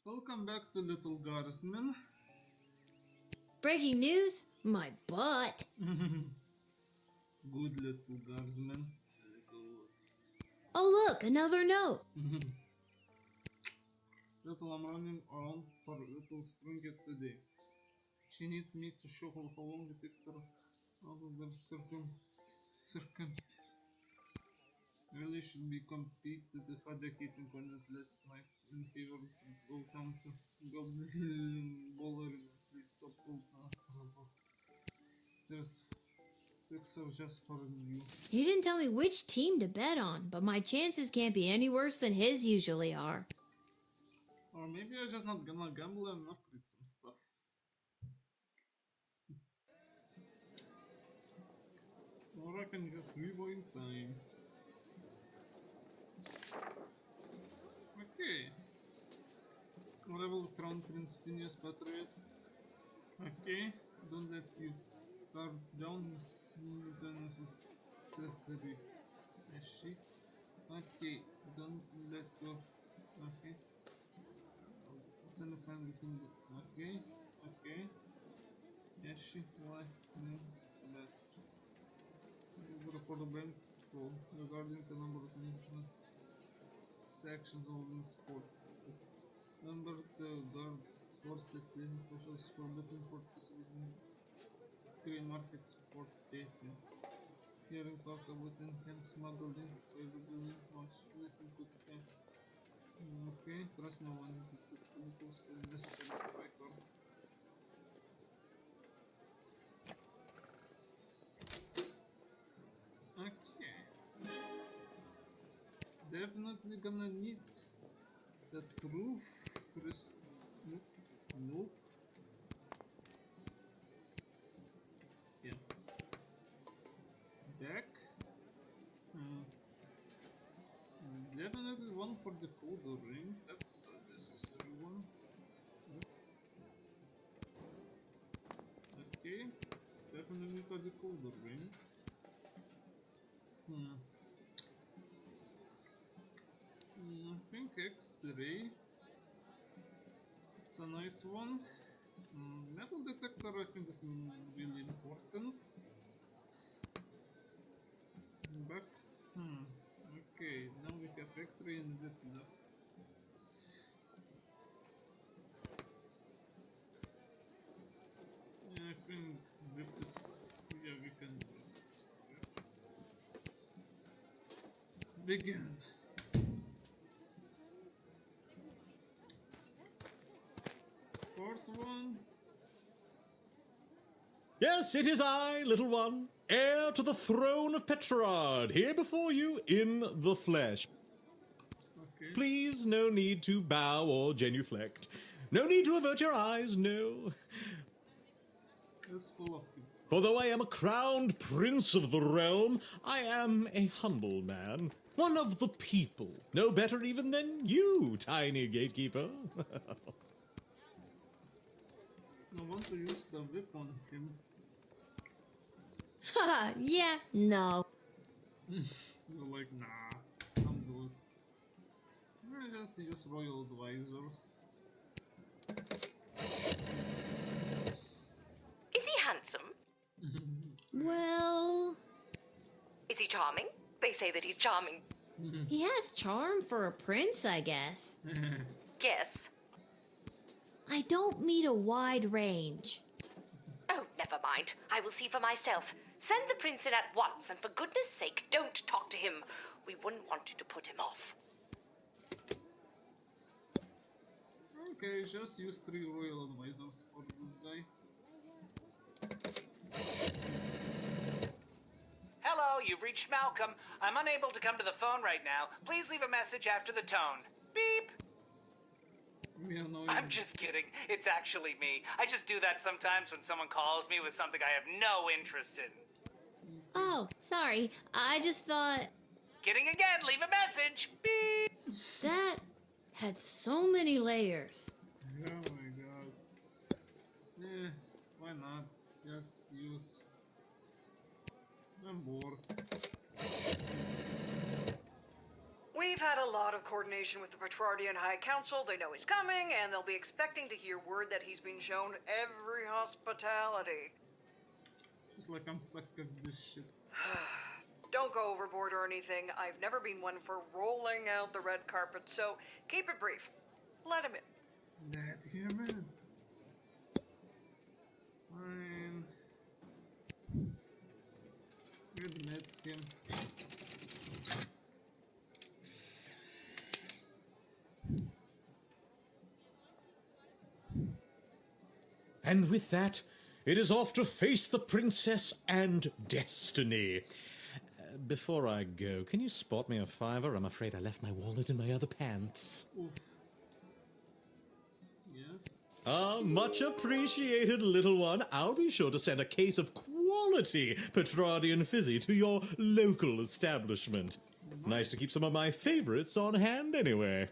Welcome back to Little Guardsman. Breaking news? My butt. Good little guardsman. Oh look, another note. Little, I'm running around for little Stringet today. She needs me to show her how long it takes her out of the circum. Really should be competed if educating on this last night in favor of go down to Goblin Bowler. Please stop trouble. There's fixer just for you. You didn't tell me which team to bet on, but my chances can't be any worse than his usually are. Or maybe I'm just not gonna gamble and upgrade some stuff. Or I can just rewind time. Okay. Level Crown Prince Phineas Patriot. Okay. Don't let you guard down is unnecessary. She. Okay. Don't let go. Okay. Send a friend within the. Okay. Okay. She. Why? Best. Report a bank school regarding the number of sections of sports. Number the guard force officials for looking for specific grey market sport data. Hearing talk about enhanced smuggling, favorable much little good time. Okay, trust no one to put chemicals for necessary striker. Okay. Definitely gonna need the truth. Nope. Yeah. Deck. Definitely one for the coder ring. That's a necessary one. Okay. Definitely for the coder ring. I think X-ray. It's a nice one. Metal detector I think is really important. Back. Okay, now we have X-ray and that left. Yeah, I think that is. Yeah, we can just begin. Fourth one. Yes, it is I, little one, heir to the throne of Petrarch, here before you in the flesh. Okay. Please, no need to bow or genuflect. No need to avert your eyes, no. It's full of kids. For though I am a crowned prince of the realm, I am a humble man, one of the people, no better even than you, tiny gatekeeper. I want to use the whip on him. Haha, yeah, no. He's like, nah, I'm good. I just use royal advisors. Is he handsome? Well, Is he charming? They say that he's charming. he has charm for a prince, I guess. Yes. I don't meet a wide range. Oh, never mind. I will see for myself. Send the prince in at once, and for goodness sake, don't talk to him. We wouldn't want you to put him off. Okay, just use 3 royal advisors for this guy. Hello, you've reached Malcolm. I'm unable to come to the phone right now. Please leave a message after the tone. Beep! Yeah, no, I'm just kidding. It's actually me. I just do that sometimes when someone calls me with something I have no interest in. Oh, sorry. I just thought Kidding again, leave a message. Beep! that had so many layers. Oh my god. Eh, why not? Just use. I'm bored. We've had a lot of coordination with the Petrardian High Council. They know he's coming, and they'll be expecting to hear word that he's been shown every hospitality. Just like I'm stuck of this shit. Don't go overboard or anything. I've never been one for rolling out the red carpet, so keep it brief. Let him in. Let him in. Fine. Admit him. And with that, it is off to face the princess and destiny. Before I go, can you spot me a $5? I'm afraid I left my wallet in my other pants. Oof. Yes. Ah, much appreciated, little one. I'll be sure to send a case of quality Petrardian fizzy to your local establishment. Nice to keep some of my favorites on hand anyway.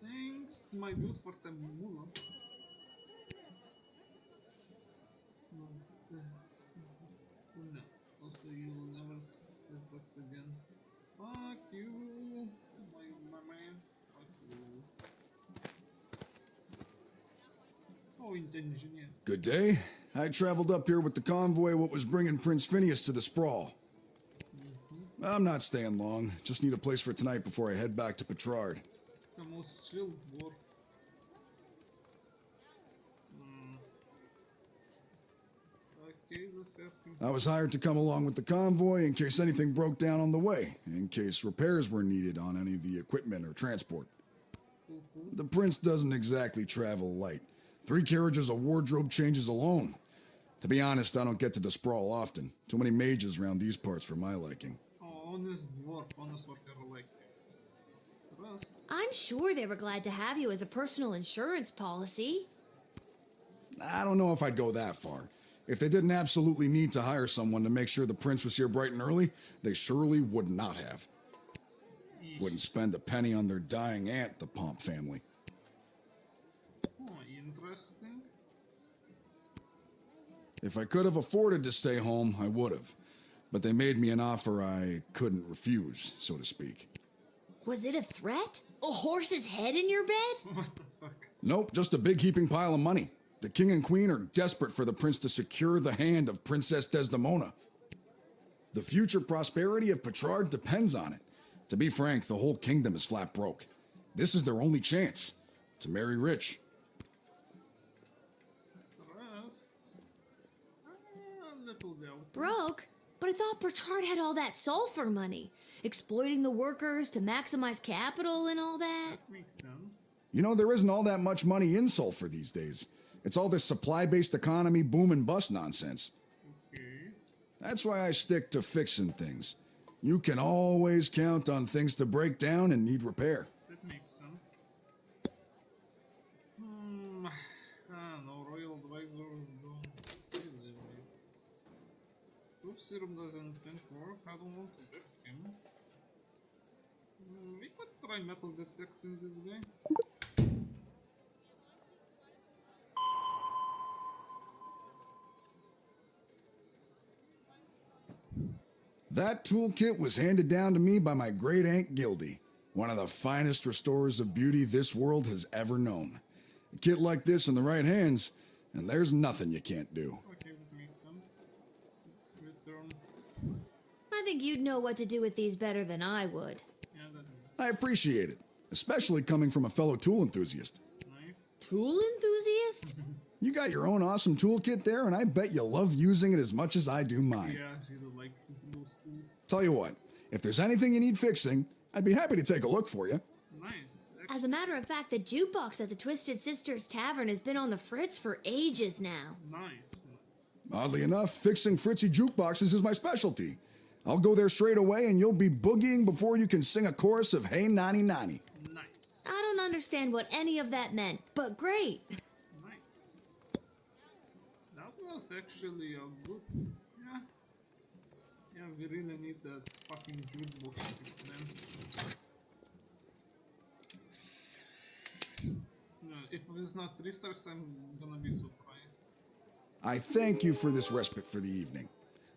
Thanks, my dude, for the moolah. No. Also, you will never see us again. Fuck you, my man. Fuck you. Oh, engineer. Good day. I traveled up here with the convoy what was bringing Prince Phineas to the sprawl. I'm not staying long. Just need a place for tonight before I head back to Petrard. The most chilled war. Okay, let's ask him. I was hired to come along with the convoy in case anything broke down on the way, in case repairs were needed on any of the equipment or transport. The prince doesn't exactly travel light. 3 carriages of wardrobe changes alone. To be honest, I don't get to the sprawl often. Too many mages around these parts for my liking. Oh, honest dwarf, honest worker like. Trust. I'm sure they were glad to have you as a personal insurance policy. I don't know if I'd go that far. If they didn't absolutely need to hire someone to make sure the prince was here bright and early, they surely would not have. Wouldn't spend a penny on their dying aunt, the Pomp family. Oh, interesting. If I could have afforded to stay home, I would have. But they made me an offer I couldn't refuse, so to speak. Was it a threat? A horse's head in your bed? What the fuck? Nope, just a big heaping pile of money. The king and queen are desperate for the prince to secure the hand of Princess Desdemona. The future prosperity of Petrard depends on it. To be frank, the whole kingdom is flat broke. This is their only chance, to marry rich. Trust. A little doubt. Broke? But I thought Bertrand had all that sulfur money. Exploiting the workers to maximize capital and all that. Makes sense. You know, there isn't all that much money in sulfur these days. It's all this supply-based economy boom and bust nonsense. Okay. That's why I stick to fixing things. You can always count on things to break down and need repair. That makes sense. No, royal advisors don't really mix. Proof serum doesn't think work. I don't want to hurt him. We could try metal detecting this guy. That toolkit was handed down to me by my great aunt Gildy, one of the finest restorers of beauty this world has ever known. A kit like this in the right hands, and there's nothing you can't do. Okay, that makes sense. Return. I think you'd know what to do with these better than I would. Yeah, that's I appreciate it, especially coming from a fellow tool enthusiast. nice. Tool enthusiast? You got your own awesome toolkit there, and I bet you love using it as much as I do mine. Yeah, I really like those tools. Tell you what, if there's anything you need fixing, I'd be happy to take a look for you. Nice. As a matter of fact, the jukebox at the Twisted Sisters Tavern has been on the fritz for ages now. Nice. Oddly enough, fixing Fritzy jukeboxes is my specialty. I'll go there straight away and you'll be boogieing before you can sing a chorus of Hey Nani Nani. Nice. I don't understand what any of that meant, but great. Nice. That was actually a good. Yeah. Yeah, we really need that fucking jukebox fix, man. No, if it's not 3 stars, I'm gonna be surprised. I thank you for this respite for the evening.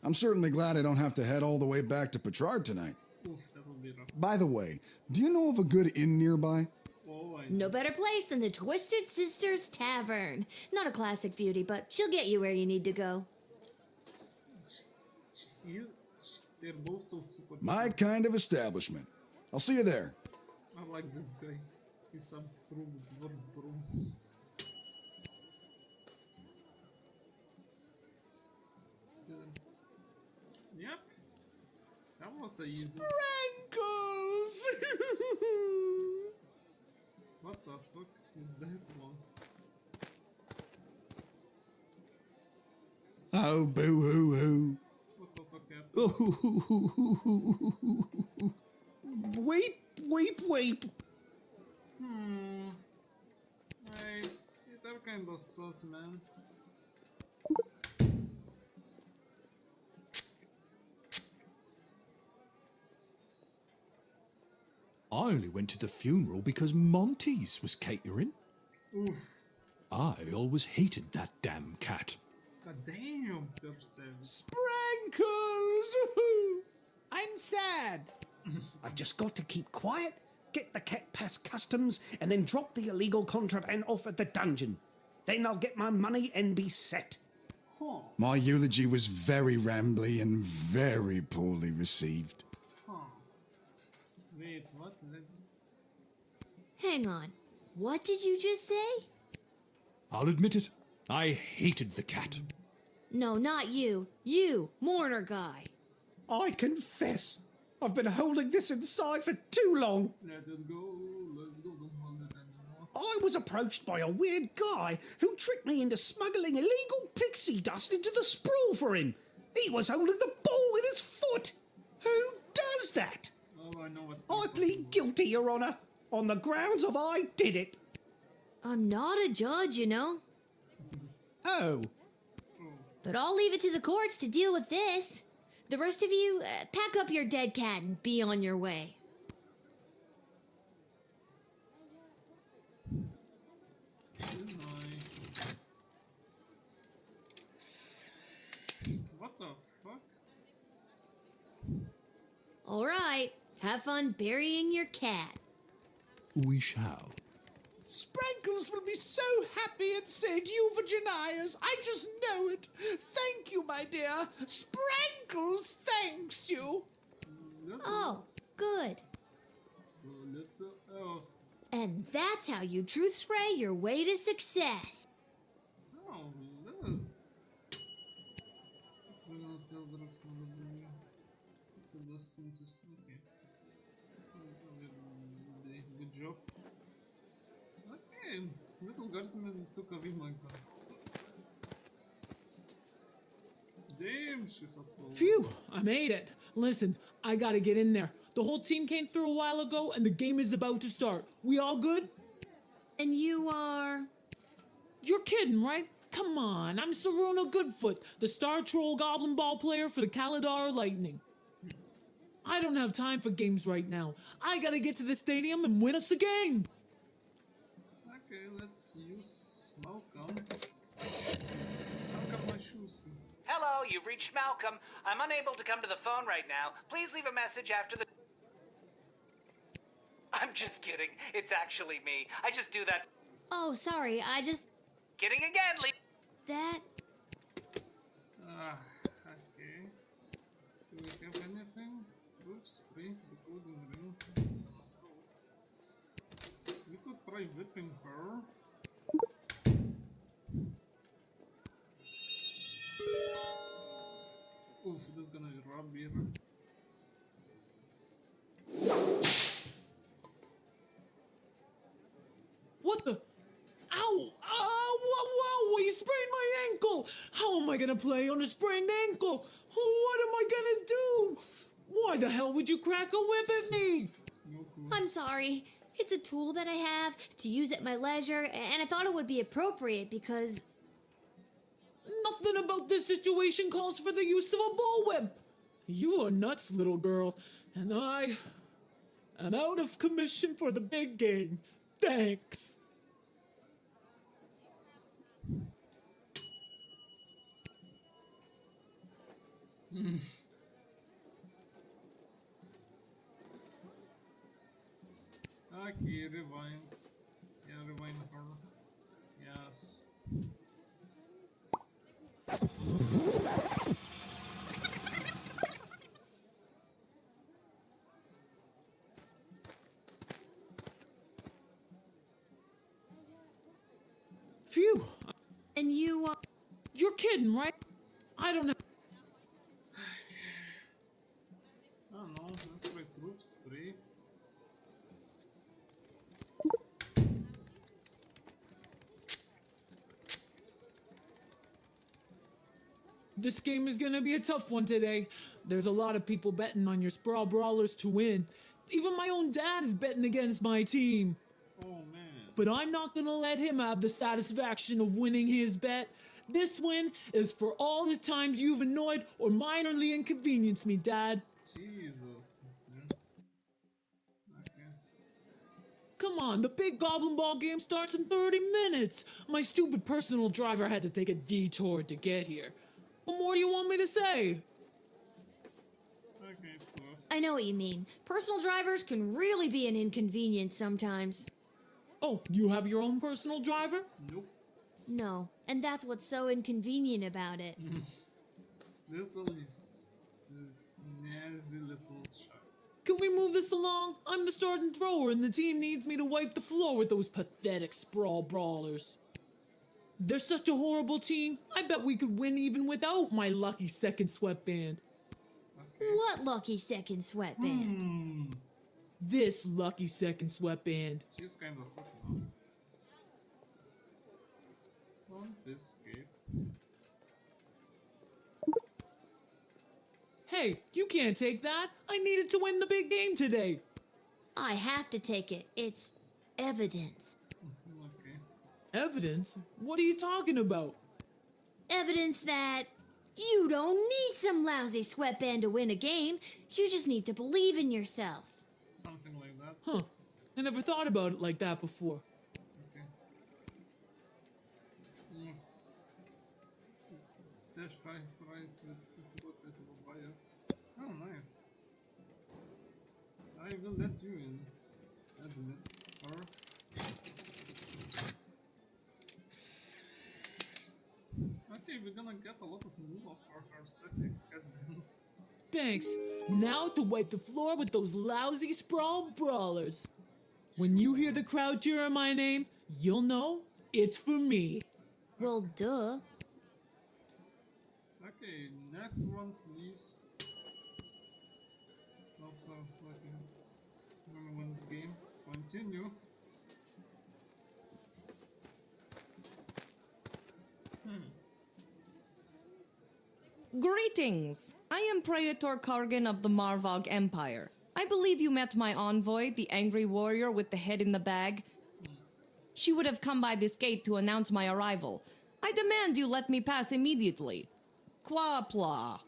I'm certainly glad I don't have to head all the way back to Petrard tonight. Oof, that will be rough. By the way, do you know of a good inn nearby? Oh, I No better place than the Twisted Sisters Tavern. Not a classic beauty, but she'll get you where you need to go. you, they're both so super. My kind of establishment. I'll see you there. I like this guy. He's a true dwarf bro. Yep. That was a easy. Sprinkles! What the fuck is that one? Oh, boo hoo hoo. What the fuck happened? Weep, weep, weep. Hey, they're kinda sus, man. I only went to the funeral because Monty's was catering. Oof. I always hated that damn cat. God damn, Persev. Sprinkles! I'm sad. I've just got to keep quiet, get the cat past customs, and then drop the illegal contraband off at the dungeon. Then I'll get my money and be set. Huh. My eulogy was very rambly and very poorly received. Huh. Wait, what? Hang on. What did you just say? I'll admit it, I hated the cat. No, not you. You, mourner guy. I confess, I've been holding this inside for too long. Let it go, let's go, don't hold it anymore. I was approached by a weird guy who tricked me into smuggling illegal pixie dust into the sprawl for him. He was holding the ball in his foot. Who does that? Oh, I know what. I plead guilty, Your Honour, on the grounds of I did it. I'm not a judge, you know. Oh, But I'll leave it to the courts to deal with this. The rest of you, pack up your dead cat and be on your way. What the fuck? All right, have fun burying your cat. We shall. Sprinkles will be so happy at St. Euphogenias. I just know it. Thank you, my dear. Sprinkles thanks you. Oh, good. Oh, And that's how you truth spray your way to success. oh, that. It's gonna tell the it's a lesson to. Okay. Good job. Okay, little guardsman took a win like that. Damn, she's a pro. Phew, I made it. Listen, I gotta get in there. The whole team came through a while ago and the game is about to start. We all good? And you are... You're kidding, right? Come on, I'm Saruna Goodfoot, the Star Troll Goblin Ball player for the Kaladar Lightning. I don't have time for games right now. I gotta get to the stadium and win us a game. Okay, let's use Malcolm. I've got my shoes. Hello, you've reached Malcolm. I'm unable to come to the phone right now. Please leave a message after the... I'm just kidding. It's actually me. I just do that. Oh, sorry, I just... Kidding again, Lee. That... Okay. Do we have anything? Roof spray, decoding ring. We could try whipping her. Oof, this is gonna be rough beer. What the? Ow! Ow! Whoa! He sprained my ankle! How am I gonna play on a sprained ankle? What am I gonna do? Why the hell would you crack a whip at me? I'm sorry. It's a tool that I have to use at my leisure, and I thought it would be appropriate because... Nothing about this situation calls for the use of a bullwhip. You are nuts, little girl, and I am out of commission for the big game. Thanks. Okay, rewind. Yeah, rewind her. Yes. Phew. And you, You're kidding, right? I don't know. I don't know, let's try roof spray. This game is gonna be a tough one today. There's a lot of people betting on your Sprawl Brawlers to win. Even my own dad is betting against my team. Oh man. But I'm not gonna let him have the satisfaction of winning his bet. This win is for all the times you've annoyed or minorly inconvenienced me, Dad. Jesus. Okay. Come on, the big Goblin Ball game starts in 30 minutes. My stupid personal driver had to take a detour to get here. What more do you want me to say? Okay, plus. I know what you mean. Personal drivers can really be an inconvenience sometimes. Oh, you have your own personal driver? Nope. No, and that's what's so inconvenient about it. Little snazzy little child. Can we move this along? I'm the starting thrower and the team needs me to wipe the floor with those pathetic Sprawl Brawlers. They're such a horrible team, I bet we could win even without my lucky second sweatband. Okay. What lucky second sweatband? This lucky second sweatband. She's kind of sus now. On this gate. Hey, you can't take that. I needed to win the big game today. I have to take it. It's evidence. Okay. Evidence? What are you talking about? Evidence that you don't need some lousy sweatband to win a game. You just need to believe in yourself. Something like that. Huh. I never thought about it like that before. Okay. Splash high price with what it will buy it. Oh, nice. I will let you in. Admit. Or. Okay, we're gonna get a lot of moolah for her setting. Admit. Thanks. Now to wipe the floor with those lousy Sprawl Brawlers. When you hear the crowd cheering my name, you'll know it's for me. Well, duh. Okay, next one, please. After everyone's game, continue. Greetings! I am Praetor Kargan of the Marvog Empire. I believe you met my envoy, the angry warrior with the head in the bag. She would have come by this gate to announce my arrival. I demand you let me pass immediately. Quapla.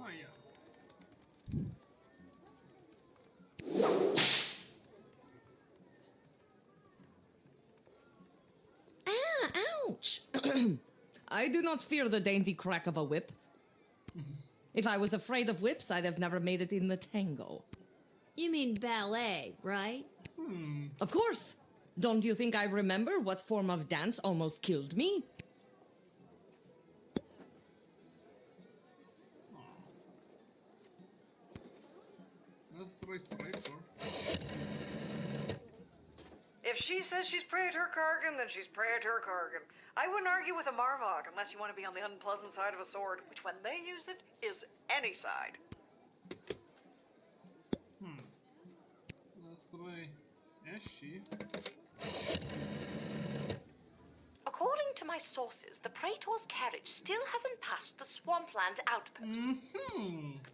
Oh yeah. Ouch! I do not fear the dainty crack of a whip. If I was afraid of whips, I'd have never made it in the tango. You mean ballet, right? Of course! Don't you think I remember what form of dance almost killed me? Let's try Striker. If she says she's Praetor Kargan, then she's Praetor Kargan. I wouldn't argue with a Marvog unless you want to be on the unpleasant side of a sword, which when they use it is any side. Let's try Ashy. According to my sources, the Praetor's carriage still hasn't passed the Swampland outpost.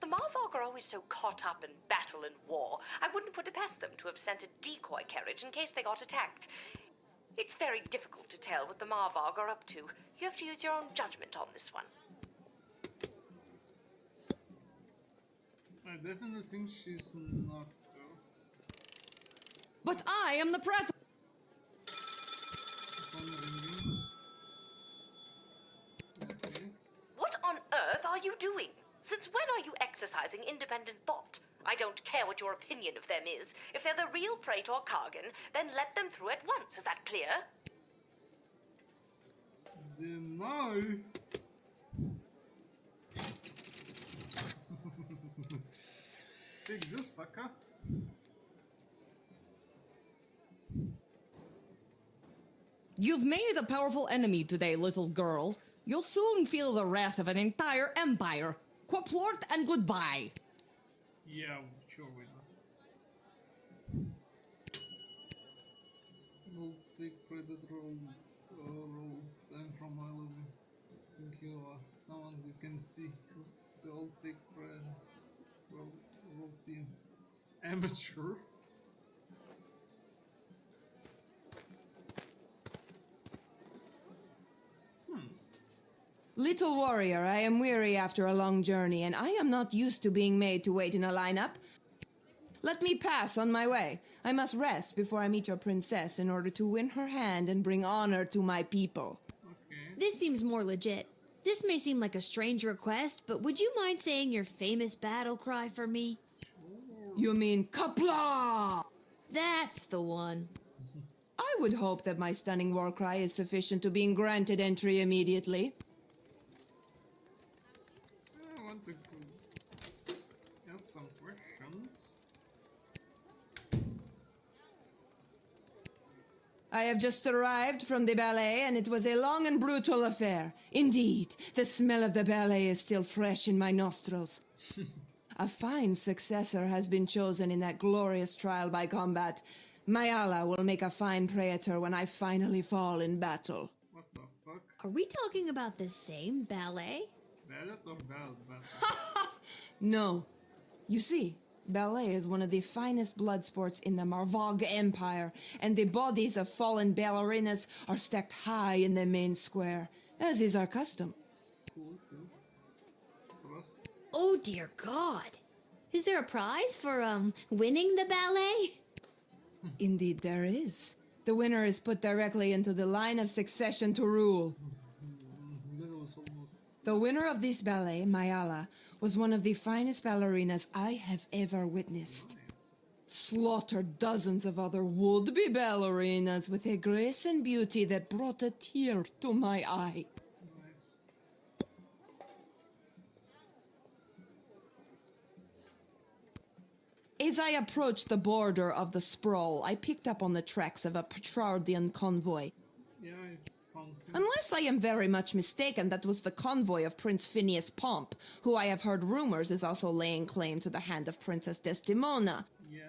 The Marvog are always so caught up in battle and war, I wouldn't put it past them to have sent a decoy carriage in case they got attacked. It's very difficult to tell what the Marvog are up to. You have to use your own judgment on this one. I definitely think she's not though. But I am the Praetor. phone ringing. Okay. What on earth are you doing? Since when are you exercising independent thought? I don't care what your opinion of them is. If they're the real Praetor Kargan, then let them through at once. Is that clear? Deny. Take this, fucker. You've made a powerful enemy today, little girl. You'll soon feel the wrath of an entire empire. Quaplort and goodbye. Yeah, sure, why not? Old fake predator roll time from my level. Think you are someone we can see. The old fake predator roll team. Amateur. Little warrior, I am weary after a long journey, and I am not used to being made to wait in a lineup. Let me pass on my way. I must rest before I meet your princess in order to win her hand and bring honor to my people. Okay. This seems more legit. This may seem like a strange request, but would you mind saying your famous battle cry for me? You mean Kapla? That's the one. I would hope that my stunning war cry is sufficient to being granted entry immediately. I want to ask some questions. I have just arrived from the ballet, and it was a long and brutal affair. Indeed, the smell of the ballet is still fresh in my nostrils. A fine successor has been chosen in that glorious trial by combat. Mayala will make a fine praetor when I finally fall in battle. What the fuck? Are we talking about the same ballet? Ballet or ballet? No. You see, ballet is one of the finest blood sports in the Marvog Empire, and the bodies of fallen ballerinas are stacked high in the main square, as is our custom. Cool. Trust. Oh dear God. Is there a prize for, winning the ballet? Indeed there is. The winner is put directly into the line of succession to rule. That was almost. The winner of this ballet, Mayala, was one of the finest ballerinas I have ever witnessed. Slaughtered dozens of other would-be ballerinas with a grace and beauty that brought a tear to my eye. As I approached the border of the sprawl, I picked up on the tracks of a Petrardian convoy. Yeah, I found him. Unless I am very much mistaken, that was the convoy of Prince Phineas Pomp, who I have heard rumors is also laying claim to the hand of Princess Desdemona. Yes.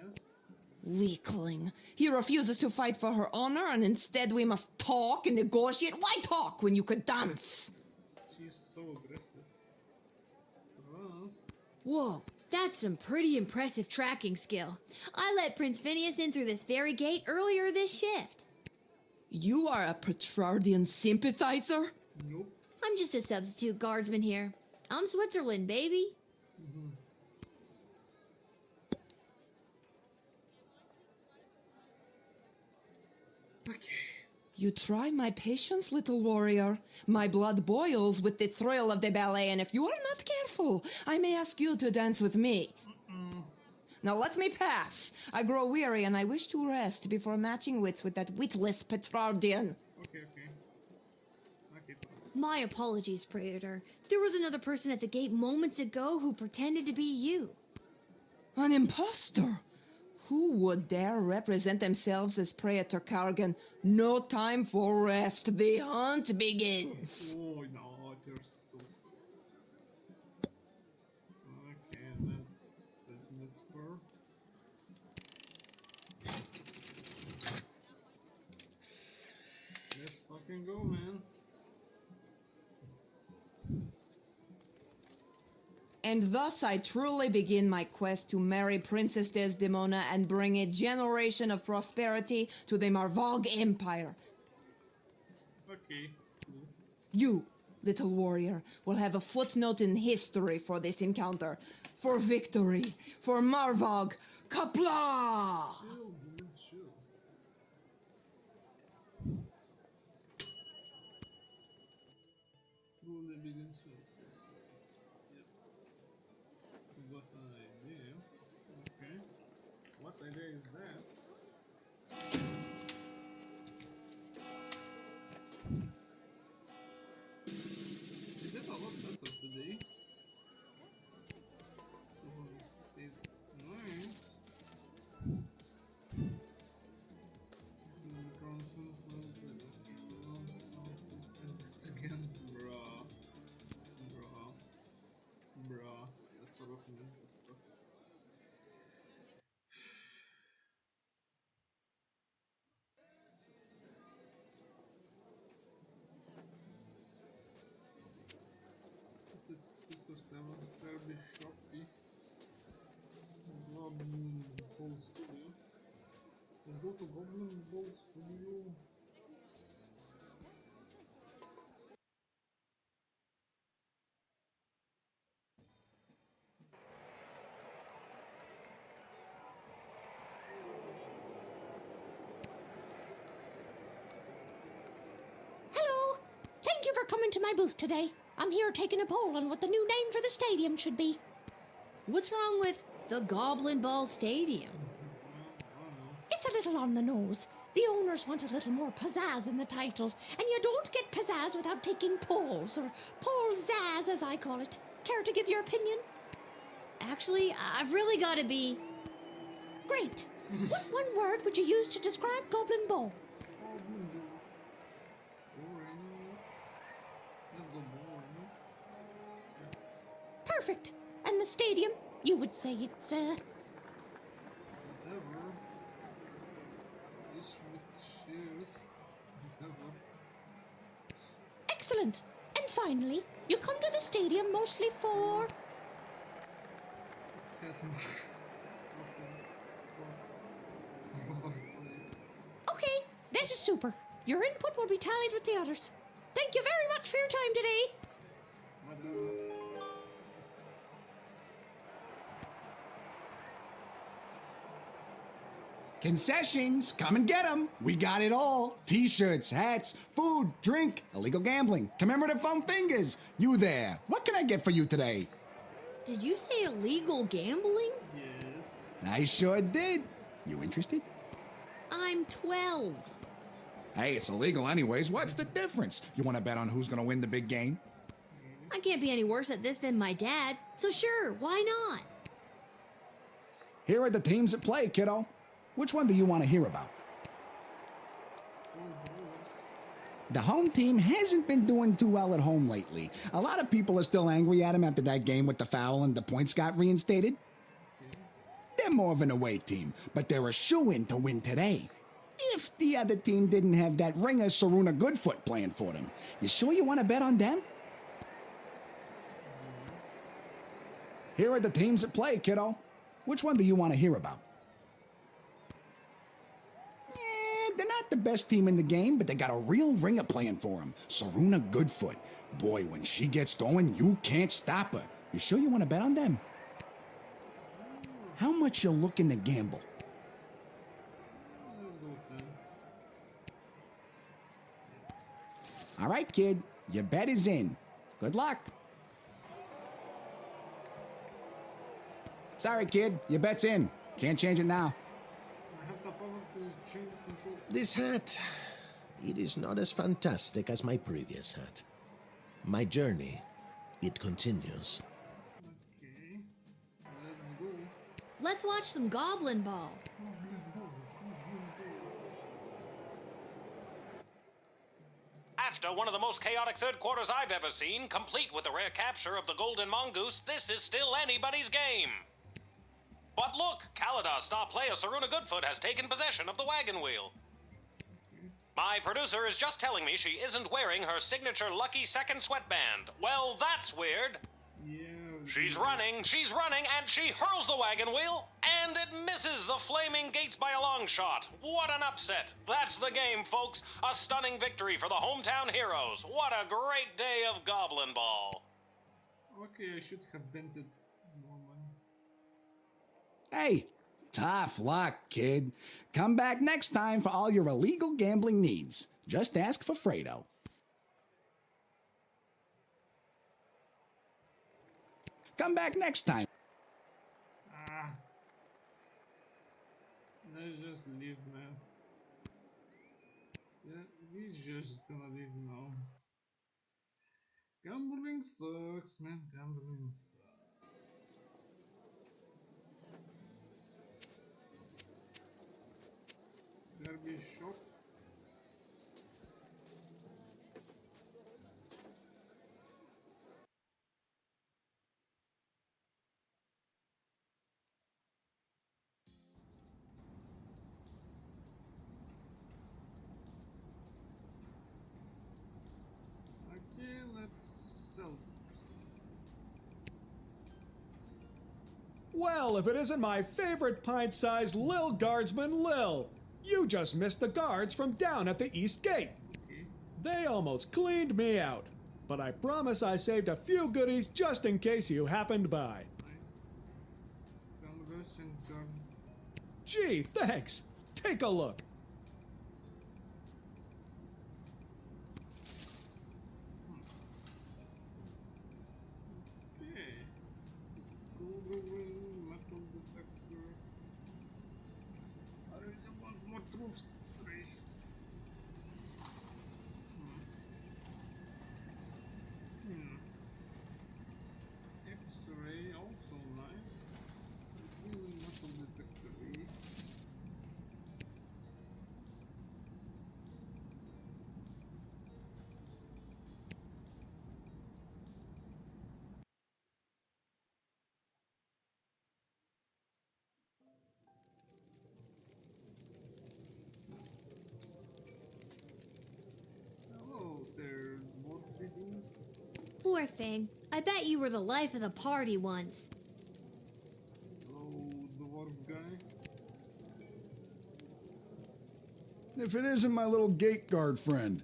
Weakling. He refuses to fight for her honor, and instead we must talk and negotiate. Why talk when you could dance? She's so aggressive. Trust. Whoa, that's some pretty impressive tracking skill. I let Prince Phineas in through this very gate earlier this shift. You are a Petrardian sympathizer? Nope. I'm just a substitute guardsman here. I'm Switzerland, baby. Okay. You try my patience, little warrior. My blood boils with the thrill of the ballet, and if you are not careful, I may ask you to dance with me. Now let me pass. I grow weary, and I wish to rest before matching wits with that witless Petrardian. Okay. My apologies, Praetor. There was another person at the gate moments ago who pretended to be you. An impostor? Who would dare represent themselves as Praetor Kargan? No time for rest. The hunt begins. Oh no, you're so. Okay, let's admit her. Let's fucking go, man. And thus I truly begin my quest to marry Princess Desdemona and bring a generation of prosperity to the Marvog Empire. Okay, cool. You, little warrior, will have a footnote in history for this encounter. For victory, for Marvog, Kapla! Chill, dude, chill. truly begins with this. Yep. Got an idea. Okay. What idea is that? Is it a lot better today? Nice. Again, bruh. That's a rough man. That's tough. Sister Stella, Kirby Shopee, Goblin Ball Studio. Let's go to Goblin Ball Studio. Hello! Thank you for coming to my booth today. I'm here taking a poll on what the new name for the stadium should be. What's wrong with the Goblin Ball Stadium? It's a little on the nose. The owners want a little more pizzazz in the title, and you don't get pizzazz without taking polls, or poll-zazz as I call it. Care to give your opinion? Actually, I've really got to be... Great. What one word would you use to describe Goblin Ball? Perfect. And the stadium? You would say it's, Excellent. And finally, you come to the stadium mostly for... Okay, that is super. Your input will be tallied with the others. Thank you very much for your time today. Concessions, come and get them. We got it all. T-shirts, hats, food, drink, illegal gambling, commemorative foam fingers. You there. What can I get for you today? Did you say illegal gambling? Yes. I sure did. You interested? I'm 12. Hey, it's illegal anyways. What's the difference? You want to bet on who's going to win the big game? I can't be any worse at this than my dad, so sure, why not? Here are the teams at play, kiddo. Which one do you want to hear about? The home team hasn't been doing too well at home lately. A lot of people are still angry at him after that game with the foul and the points got reinstated. They're more of an away team, but they're a shoo-in to win today. If the other team didn't have that ringer Saruna Goodfoot playing for them. You sure you want to bet on them? Here are the teams at play, kiddo. Which one do you want to hear about? They're not the best team in the game, but they got a real ringer playing for them. Saruna Goodfoot. Boy, when she gets going, you can't stop her. You sure you want to bet on them? How much you looking to gamble? All right, kid. Your bet is in. Good luck. Sorry, kid. Your bet's in. Can't change it now. This hat, it is not as fantastic as my previous hat. My journey, it continues. Okay, let's go. Let's watch some Goblin Ball. After one of the most chaotic third quarters I've ever seen, complete with the rare capture of the Golden Mongoose, this is still anybody's game. But look, Kaladar's star player Saruna Goodfoot has taken possession of the wagon wheel. My producer is just telling me she isn't wearing her signature lucky second sweatband. Well, that's weird. Yeah. She's running, and she hurls the wagon wheel, and it misses the flaming gates by a long shot. What an upset. That's the game, folks. A stunning victory for the hometown heroes. What a great day of Goblin Ball. Okay, I should have bented more money. Hey, tough luck, kid. Come back next time for all your illegal gambling needs. Just ask for Fredo. Come back next time. Ah. Let's just leave, man. Yeah, we just gonna leave now. Gambling sucks, man. Gambling sucks. Garbage shop. Okay, let's sell some stuff. Well, if it isn't my favorite pint-sized LIL guardsman, LIL. You just missed the guards from down at the east gate. Okay. They almost cleaned me out. But I promise I saved a few goodies just in case you happened by. Nice. Congratulations, guard. Gee, thanks. Take a look. Okay. Gold ring, metal detector. I really want more truth spray. X-ray, also nice. Metal detector. Hello there, what you do? Poor thing. I bet you were the life of the party once. Hello, dwarf guy. If it isn't my little gate guard friend.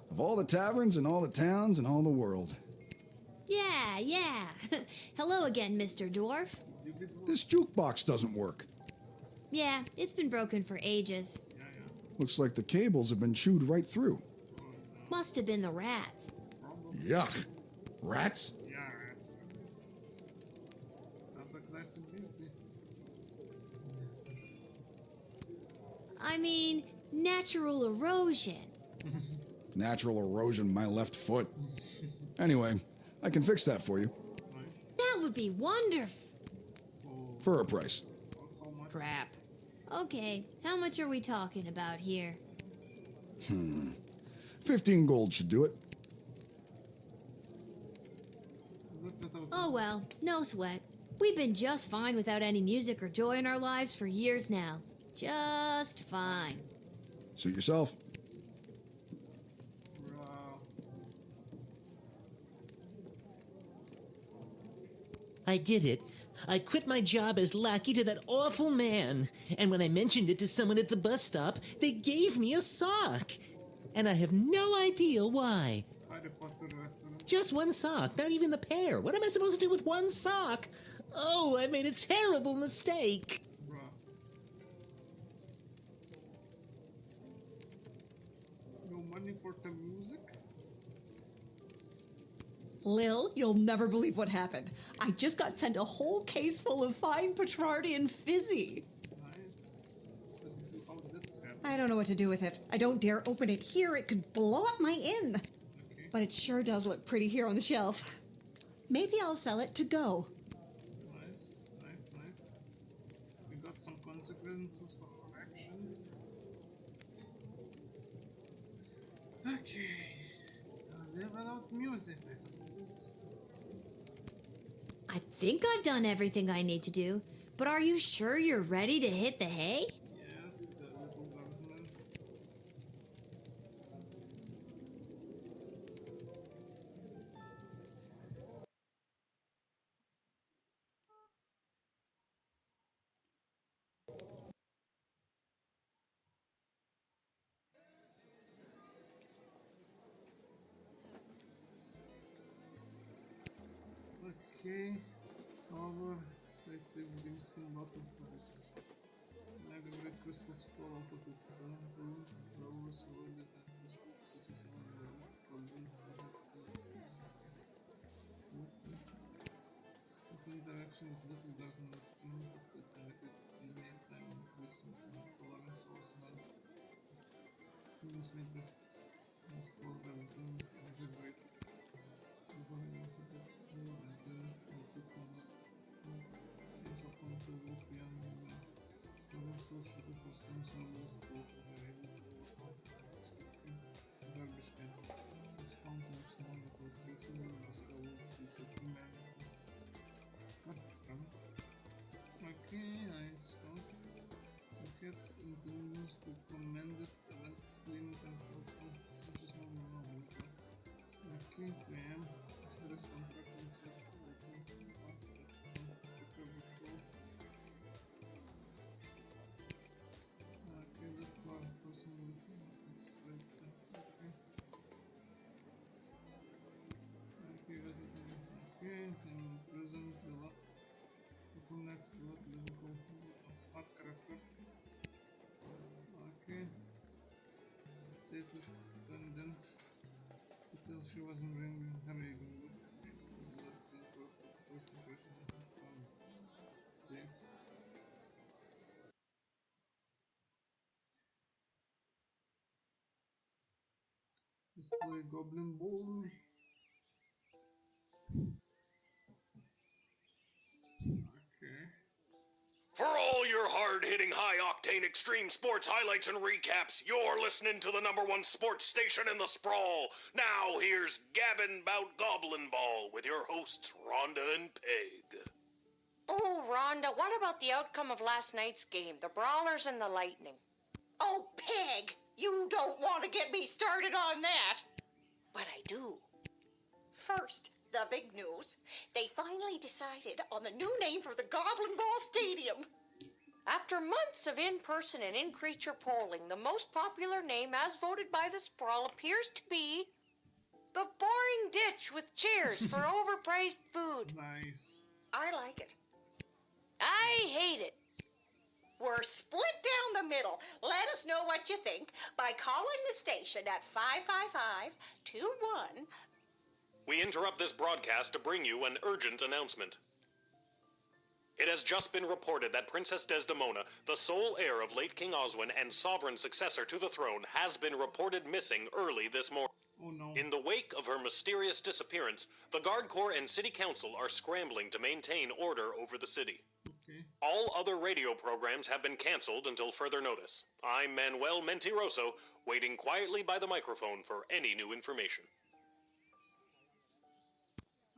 Of all the taverns and all the towns and all the world. Yeah. Hello again, Mr. Dwarf. This jukebox doesn't work. Yeah, it's been broken for ages. Looks like the cables have been chewed right through. Must have been the rats. Yuck. Rats? Yeah, rats. Sounds like nice and beauty. I mean, natural erosion. Natural erosion my left foot. Anyway, I can fix that for you. That would be wonderful. For a price. Crap. Okay, how much are we talking about here? 15 gold should do it. Oh well, no sweat. We've been just fine without any music or joy in our lives for years now. Just fine. Suit yourself. I did it. I quit my job as lackey to that awful man. And when I mentioned it to someone at the bus stop, they gave me a sock. And I have no idea why. Just one sock, not even the pair. What am I supposed to do with one sock? Oh, I made a terrible mistake. No money for the music? Lil, you'll never believe what happened. I just got sent a whole case full of fine Petrardian fizzy. I don't know what to do with it. I don't dare open it here. It could blow up my inn. But it sure does look pretty here on the shelf. Maybe I'll sell it to go. Nice. We got some consequences for our actions. Okay. Level out music, I suppose. I think I've done everything I need to do, but are you sure you're ready to hit the hay? Yes, the little guardsman. Okay, over. Space takes green skin bottle for this. Mega great crystals fall out of his hand, room, flowers, avoided and crystals, position on the room, convinced that it Unfortunately, little guardsman was being sit and liquid in the meantime, increasing tolerance source and humans made the most called everything was a great before he wanted it more and then he took him up seems upon to walk beyond the other source looking for some symbols both were able to overcome garbage can. It was found next morning that was the symbol discovered to humanity. Okay, nice. The cat's intelligence to commend it event cleaning themselves up, which is not normal. Okay, 2 AM. Stress contract and set working checker before. Okay, that one person with it's right there. Okay. Okay, got it. Okay, in present the lot. Next, what level art character. Okay. Status pendants. Until she wasn't bringing her even look. First impression from thanks. Display Goblin Ball. Okay. For all your hard-hitting, high-octane extreme sports highlights and recaps, you're listening to the #1 sports station in the sprawl. Now here's Gabbin' 'Bout Goblin Ball with your hosts Rhonda and Peg. Oh, Rhonda, what about the outcome of last night's game, the Brawlers and the Lightning? Oh, Peg, you don't want to get me started on that. But I do. First, the big news. They finally decided on the new name for the Goblin Ball Stadium. After months of in-person and in-creature polling, the most popular name as voted by the Sprawl appears to be the Boring Ditch with Cheers for Overpriced Food. Nice. I like it. I hate it. We're split down the middle. Let us know what you think by calling the station at 555-21. We interrupt this broadcast to bring you an urgent announcement. It has just been reported that Princess Desdemona, the sole heir of late King Oswin and sovereign successor to the throne, has been reported missing early this morning. Oh no. In the wake of her mysterious disappearance, the Guard Corps and City Council are scrambling to maintain order over the city. Okay. All other radio programs have been canceled until further notice. I'm Manuel Mentiroso, waiting quietly by the microphone for any new information.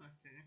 Okay.